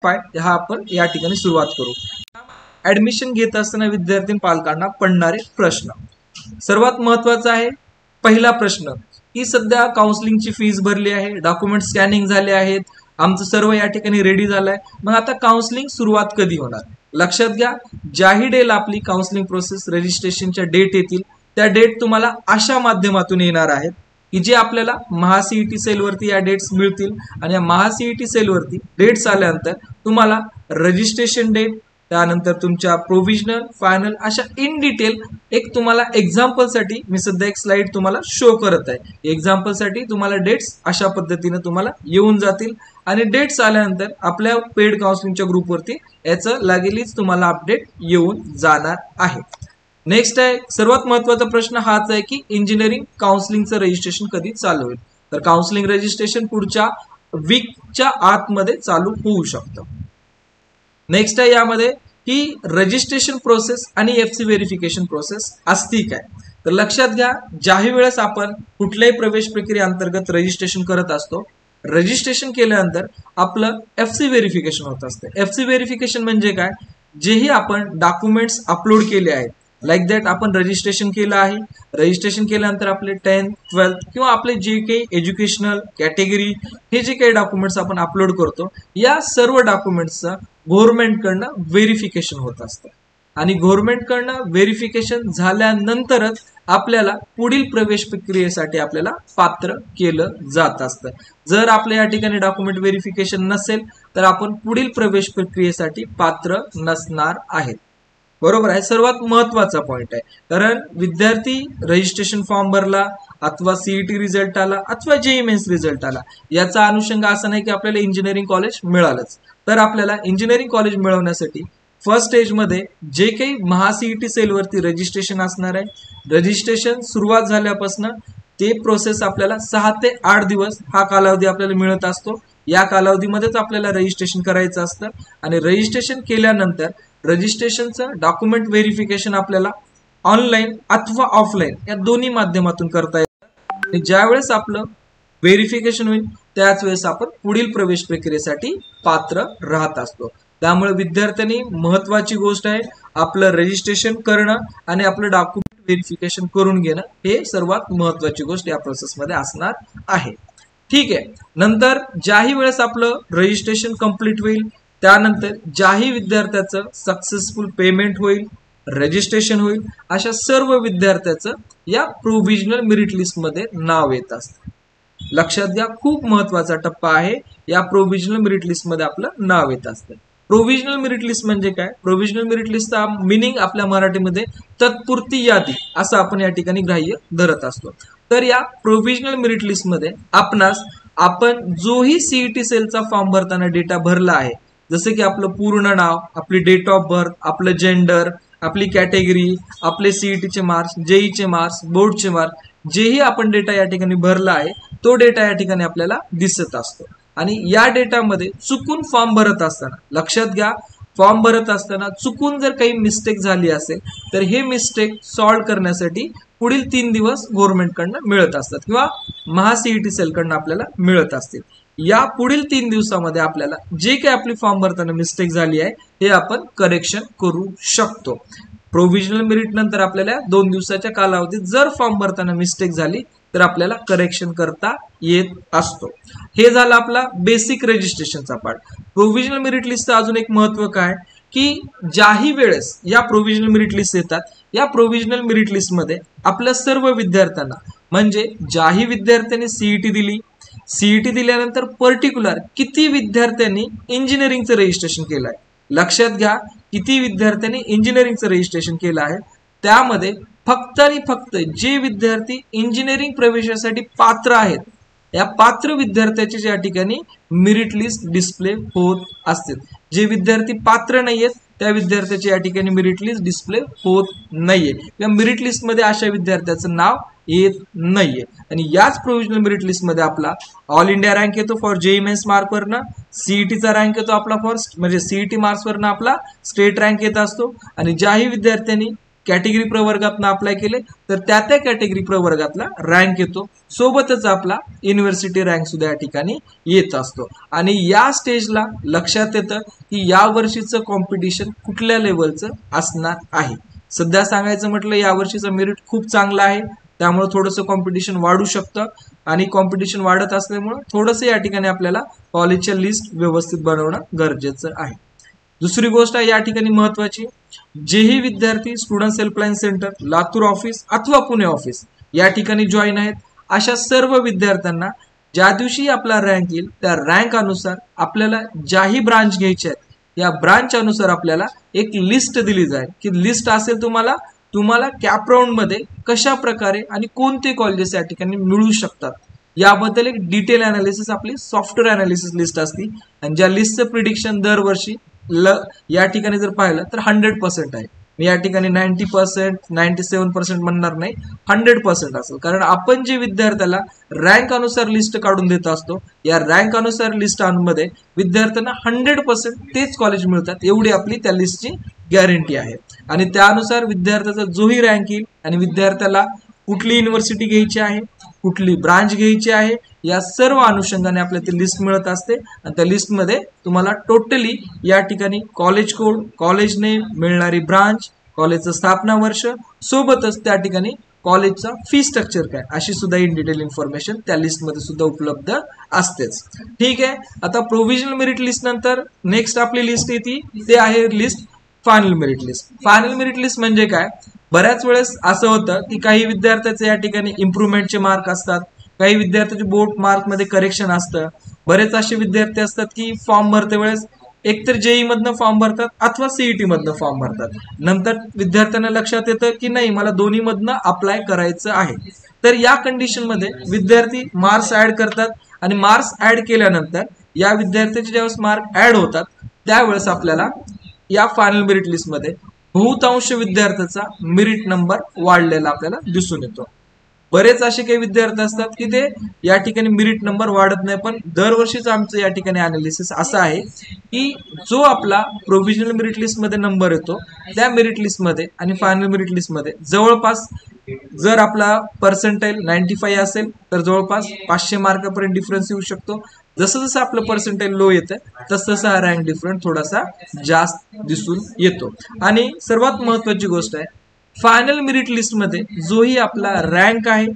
हा आपण या ठिकाणी सुरुवात करू। ऍडमिशन घेत असताना विद्यार्थी पालकांना पडणारे प्रश्न। सर्वात महत्त्वाचा आहे पहिला प्रश्न की सध्या काउन्सिलिंगची फीस भरली आहे, डॉक्युमेंट स्कॅनिंग झाले आहेत, आमचं सर्व या ठिकाणी रेडी झालंय, मग आता काउन्सिलिंग सुरुवात कधी होणार? लक्षात घ्या, ज्याही डेला आपली काउन्सिलिंग प्रोसेस रजिस्ट्रेशनच्या डेट येतील त्या डेट तुम्हाला अशा माध्यमातून येणार आहेत की जे आपल्याला महासीईटी सेल वरती या डेट्स मिळतील आणि या महासीईटी सेल वरती डेट्स आल्यानंतर तुम्हाला रजिस्ट्रेशन डेट, त्यानंतर तुमच्या प्रोव्हिजनल, फायनल अशा इन डिटेल एक तुम्हाला एक्झाम्पल साठी मी सध्या एक स्लाइड तुम्हाला शो करत आहे। एक्झाम्पल साठी तुम्हाला डेट्स अशा पद्धतीने तुम्हाला येऊन जातील आणि डेट्स आल्यानंतर आपल्या पेड काउन्सिलिंगच्या ग्रुपवरती याचं लागेलीच तुम्हाला अपडेट येऊन जाणार आहे। नेक्स्ट आहे सर्वात महत्त्वाचा प्रश्न हाच आहे की इंजिनिअरिंग काउन्सिलिंगचं रजिस्ट्रेशन कधी चालू होईल? तर काउन्सिलिंग रजिस्ट्रेशन पुढच्या वीकच्या आतमध्ये चालू होऊ शकतं। नेक्स्ट आहे यामध्ये की रजिस्ट्रेशन प्रोसेस आणि एफसी व्हेरिफिकेशन प्रोसेस असती काय? तर लक्षात घ्या, ज्याही वेळेस आपण कुठल्याही प्रवेश प्रक्रिये अंतर्गत रजिस्ट्रेशन करत असतो, रजिस्ट्रेशन केल्यानंतर आपलं एफसी व्हेरिफिकेशन होत असतं। एफसी व्हेरिफिकेशन म्हणजे काय? जेही आपण डॉक्युमेंट्स अपलोड केले आहेत, लाईक दॅट आपण रजिस्ट्रेशन केलं आहे, रजिस्ट्रेशन केल्यानंतर आपले 10th 12th किंवा आपले जे काही एज्युकेशनल कॅटेगरी हे जे काही डॉक्युमेंट्स आपण अपलोड करतो, या सर्व डॉक्युमेंट्सचं गव्हर्नमेंटकडनं व्हेरिफिकेशन होत असतं आणि गव्हर्नमेंटकडनं व्हेरिफिकेशन झाल्यानंतरच आपल्याला पुढील प्रवेश प्रक्रियेसाठी आपल्याला पात्र केलं जात असतं। जर आपल्या या ठिकाणी डॉक्युमेंट व्हेरिफिकेशन नसेल तर आपण पुढील प्रवेश प्रक्रियेसाठी पात्र नसणार आहेत। बरोबर आहे, सर्वात महत्त्वाचा पॉइंट आहे, कारण विद्यार्थी रजिस्ट्रेशन फॉर्म भरला अथवा सीईटी रिझल्ट आला अथवा जेईई मेन्स रिझल्ट आला, याचा अनुषंग असं नाही की आपल्याला इंजिनिअरिंग कॉलेज मिळालंच, तर आपल्याला इंजिनिअरिंग कॉलेज मिळवण्यासाठी फर्स्ट स्टेज मध्ये जे काही महासीईटी सेल वरती रजिस्ट्रेशन असणार आहे, रजिस्ट्रेशन सुरुवात झाल्यापासून ते प्रोसेस आपल्याला 6 ते 8 दिवस हा कालावधी आपल्याला मिळत असतो। या कालावधीमध्येच आपल्याला रजिस्ट्रेशन करायचं असतं आणि रजिस्ट्रेशन केल्यानंतर रजिस्ट्रेशनचं डॉक्युमेंट व्हेरिफिकेशन आपल्याला ऑनलाईन अथवा ऑफलाईन या दोन्ही माध्यमातून करता येतं आणि ज्यावेळेस आपलं व्हेरिफिकेशन होईल त्याच वेळेस आपण पुढील प्रवेश प्रक्रियेसाठी पात्र राहत असतो। त्यामुळे विद्यार्थ्यांनी महत्त्वाची गोष्ट आहे आपलं रजिस्ट्रेशन करणं आणि आपलं डॉक्युमेंट व्हेरिफिकेशन करून घेणं, हे सर्वात महत्त्वाची गोष्ट या प्रोसेसमध्ये असणार आहे। ठीक आहे, नंतर ज्याही वेळेस आपलं रजिस्ट्रेशन कंप्लीट होईल त्यानंतर ज्याही विद्यार्थ्याचं सक्सेसफुल पेमेंट होईल, रजिस्ट्रेशन होईल, अशा सर्व विद्यार्थ्याचं या प्रोव्हिजनल मेरिट लिस्ट मध्ये नाव येत असतं। लक्षात घ्या, खूप महत्त्वाचा टप्पा आहे, या प्रोव्हिजनल मेरिट लिस्ट मध्ये आपलं नाव येत असतं। प्रोव्हिजनल मेरिट लिस्ट म्हणजे काय? प्रोव्हिजनल मेरिट लिस्टचा मिनिंग आपल्या मराठीमध्ये तात्पुरती यादी असं आपण या ठिकाणी ग्राह्य धरत असतो। तर या प्रोव्हिजनल मेरिट लिस्ट मध्ये आपण जोही सीईटी सेलचा फॉर्म भरताना डेटा भरला आहे, जसे की आपलं पूर्ण नाव, आपली डेट ऑफ बर्थ, आपलं जेंडर, आपली कॅटेगरी, आपले सीईटीचे मार्क्स, जेईचे मार्क्स, बोर्डचे मार्क्स, जेही आपण डेटा या ठिकाणी भरला आहे तो डेटा या ठिकाणी आपल्याला दिसत असतो आणि या डेटामध्ये चुकून फॉर्म भरत असताना, लक्षात घ्या, फॉर्म भरत असताना चुकून जर काही मिस्टेक झाली असेल तर हे मिस्टेक सॉल्व्ह करण्यासाठी पुढील 3 दिवस गव्हर्नमेंटकडनं मिळत असतात किंवा महासीईटी सेलकडनं आपल्याला मिळत असतील। या पुढील 3 दिवसामध्ये आपल्याला जे काही आपली फॉर्म भरताना मिस्टेक झाली आहे हे आपण करेक्शन करू शकतो। प्रोव्हिजनल मेरिट नंतर आपल्याला 2 दिवसाच्या कालावधीत जर फॉर्म भरताना मिस्टेक झाली तर आपल्याला करेक्शन करता येत असतो। हे झालं आपला बेसिक रजिस्ट्रेशनचा पार्ट। प्रोव्हिजनल मेरिट लिस्टचं अजून एक महत्त्व काय की ज्याही वेळेस या प्रोव्हिजनल मेरिट लिस्ट येतात, या प्रोव्हिजनल मेरिट लिस्ट मध्ये आपल्या सर्व विद्यार्थ्यांना, म्हणजे ज्याही विद्यार्थ्यांनी सीईटी दिली, सीईटी दिल्यानंतर पर्टिक्युलर किती विद्यार्थ्यांनी इंजिनिअरिंगचं रजिस्ट्रेशन केलं आहे, लक्षात घ्या, किती विद्यार्थ्यांनी इंजिनिअरिंगचं रजिस्ट्रेशन केलं आहे, त्यामध्ये फक्त आणि फक्त जे विद्यार्थी इंजिनिअरिंग प्रवेशासाठी पात्र आहेत, या पात्र विद्यार्थ्याची या ठिकाणी मेरिट लिस्ट डिस्प्ले होत असते। जे विद्यार्थी पात्र नाहीयेत त्या विद्यार्थ्याची या ठिकाणी मेरिट लिस्ट डिस्प्ले होत नाहीये, या मेरिट लिस्ट मध्ये अशा विद्यार्थ्याचं नाव येत नाहीये आणि याच प्रोव्हिजनल मेरिट लिस्ट मध्ये आपला ऑल इंडिया रँक येतो फॉर जेईई मेन्स मार्क वरनं, सीईटीचा रँक येतो आपला फॉर म्हणजे सीईटी मार्क्स वरनं आपला स्टेट रँक येत असतो आणि ज्याही विद्यार्थ्यांनी कॅटेगरी प्रवर्गातनं अप्लाय केले तर त्या कॅटेगरी प्रवर्गातला रँक येतो, सोबतच आपला युनिव्हर्सिटी रँक सुद्धा या ठिकाणी येत असतो. आणि या स्टेजला लक्षात येतं की या वर्षीचं कॉम्पिटिशन कुठल्या लेवलचं असणार आहे. सध्या सांगायचं म्हटलं या वर्षीचं मेरिट खूप चांगलं आहे, त्यामुळे थोडंसं कॉम्पिटिशन वाढू शकतं आणि कॉम्पिटिशन वाढत असल्यामुळे थोडंसं या ठिकाणी आपल्याला कॉलेजच्या लिस्ट व्यवस्थित बनवणं गरजेचं आहे. दुसरी गोष्ट आहे या ठिकाणी महत्वाची, जेही विद्यार्थी student helpline centre, Latur office अथवा पुणे ऑफिस या ठिकाणी जॉईन आहेत, अशा सर्व विद्यार्थ्यांना ज्या दिवशी आपला रँक येईल त्या रँक अनुसार आपल्याला ज्याही ब्रांच घ्यायच्या आहेत या ब्रांच अनुसार आपल्याला एक लिस्ट दिली जाईल की लिस्ट असेल तुम्हाला कॅप राऊंड मध्ये कशा प्रकारे आणि कोणते कॉलेजेस या ठिकाणी मिळू शकतात याबद्दल एक डिटेल अनालिसिस आपली सॉफ्टवेअर अनालिसिस लिस्ट असते. आणि ज्या लिस्टचं प्रिडिक्शन दरवर्षी या ठिकाणी जर पाहिलं तर 100% आहे. मी या ठिकाणी 90%, 97% म्हणणार नाही, 100% असेल. कारण आपण जे विद्यार्थ्याला रँक अनुसार लिस्ट काढून देत असतो, या रँक अनुसार लिस्टमध्ये विद्यार्थ्यांना 100% तेच कॉलेज मिळतात एवढी आपली त्या लिस्टची गॅरंटी आहे. आणि त्यानुसार विद्यार्थ्याचा जोही रँक येईल आणि विद्यार्थ्याला कुठली युनिव्हर्सिटी घ्यायची आहे, कुठली ब्रांच घ्यायची आहे, या सर्व अनुषंगाने आपल्याला ती लिस्ट मिळत असते. आणि त्या लिस्टमध्ये तुम्हाला टोटली या ठिकाणी कॉलेज कोड, कॉलेज नेम, मिळणारी ब्रांच, कॉलेजचं स्थापना वर्ष, सोबतच त्या ठिकाणी कॉलेजचा फी स्ट्रक्चर काय अशी सुद्धा इन डिटेल इन्फॉर्मेशन त्या लिस्टमध्ये सुद्धा उपलब्ध असतेच. ठीक आहे, आता प्रोव्हिजनल मेरिट लिस्ट नंतर नेक्स्ट आपली लिस्ट येते ते आहे list final merit list. Final merit list म्हणजे काय, बऱ्याच वेळेस असं होतं की काही विद्यार्थ्याचे या ठिकाणी इम्प्रूव्हमेंटचे मार्क असतात, काही विद्यार्थ्याचे बोर्ड मार्क मध्ये करेक्शन असतं. बरेच असे विद्यार्थी असतात की फॉर्म भरते वेळेस एकतर जेई मधनं फॉर्म भरतात अथवा सीईटी मधनं फॉर्म भरतात. नंतर विद्यार्थ्यांना लक्षात येतं की नाही मला दोन्ही मधनं अप्लाय करायचं आहे. तर या कंडिशन मध्ये विद्यार्थी मार्क्स ऍड करतात आणि मार्क्स ऍड केल्यानंतर या विद्यार्थ्याचे ज्यावेळेस मार्क ऍड होतात त्यावेळेस आपल्याला या फायनल मेरिट लिस्ट मध्ये बहुतांश विद्यार्थ्याचा मेरिट नंबर वाढलेला आपल्याला दिसून येतो. बरेच असे काही विद्यार्थी असतात की ते या ठिकाणी मेरिट नंबर वाढत नाही, पण दरवर्षीच आमचं या ठिकाणी अनालिसिस असं आहे की जो आपला प्रोव्हिजनल मेरिट लिस्ट मध्ये नंबर येतो त्या मेरिट लिस्ट मध्ये आणि फायनल मेरिट लिस्ट मध्ये जवळपास जर आपला पर्सेंटाईल 95 असेल तर जवळपास 500 मार्कापर्यंत डिफरन्स येऊ शकतो. जसं जसं आपलं पर्सेंटाईल लो येतं तसं तसा हा रँक डिफरन्स थोडासा जास्त दिसून येतो. आणि सर्वात महत्वाची गोष्ट आहे फायनल मेरिट लिस्ट मध्ये जोही आपला रँक आहे,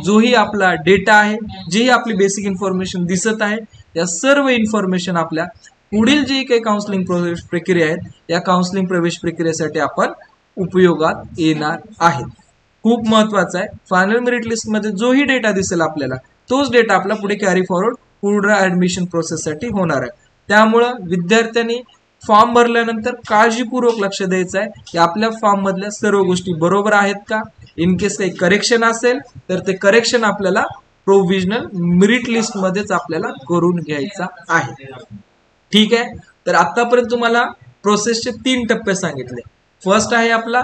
जोही आपला डेटा आहे, जेही आपली बेसिक इन्फॉर्मेशन दिसत आहे, या सर्व इन्फॉर्मेशन आपल्या पुढील जी काही काउन्सिलिंग प्रवेश प्रक्रिया आहेत या काउन्सिलिंग प्रवेश प्रक्रियेसाठी आपण उपयोगात येणार आहेत. खूप महत्वाचं आहे, फायनल मेरिट लिस्ट मध्ये जोही डेटा दिसेल आपल्याला तोच डेटा आपला पुढे कॅरी फॉरवर्ड पुढे ऍडमिशन प्रोसेससाठी होणार आहे. त्यामुळं विद्यार्थ्यांनी फॉर्म भरल्यानंतर काळजीपूर्वक लक्ष द्यायचं आहे की आपल्या फॉर्म मधल्या सर्व गोष्टी बरोबर आहेत का. इन केस काही करेक्शन असेल तर ते करेक्शन आपल्याला प्रोव्हिजनल मेरिट लिस्ट मध्येच आपल्याला करून घ्यायचा आहे. ठीक आहे, तर आतापर्यंत तुम्हाला प्रोसेसचे 3 टप्पे सांगितले. फर्स्ट आहे आपला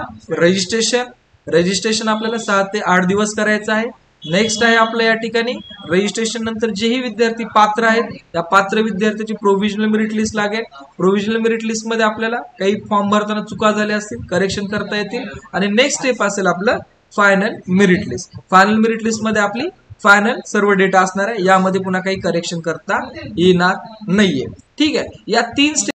रजिस्ट्रेशन आपल्याला 7 ते 8 दिवस करायचं आहे. नेक्स्ट आहे आपल्या या ठिकाणी रजिस्ट्रेशन नंतर जेही विद्यार्थी पात्र आहेत त्या पात्र विद्यार्थ्याची प्रोव्हिजनल मेरिट लिस्ट लागेल. प्रोव्हिजनल मेरिट लिस्ट मध्ये आपल्याला काही फॉर्म भरताना चुका झाल्या असतील करेक्शन करता येतील. आणि नेक्स्ट स्टेप असेल आपलं final merit list. Final merit list मध्ये आपली फायनल सर्व डेटा असणार आहे, यामध्ये पुन्हा काही करेक्शन करता येणार नाहीये. ठीक आहे, या 3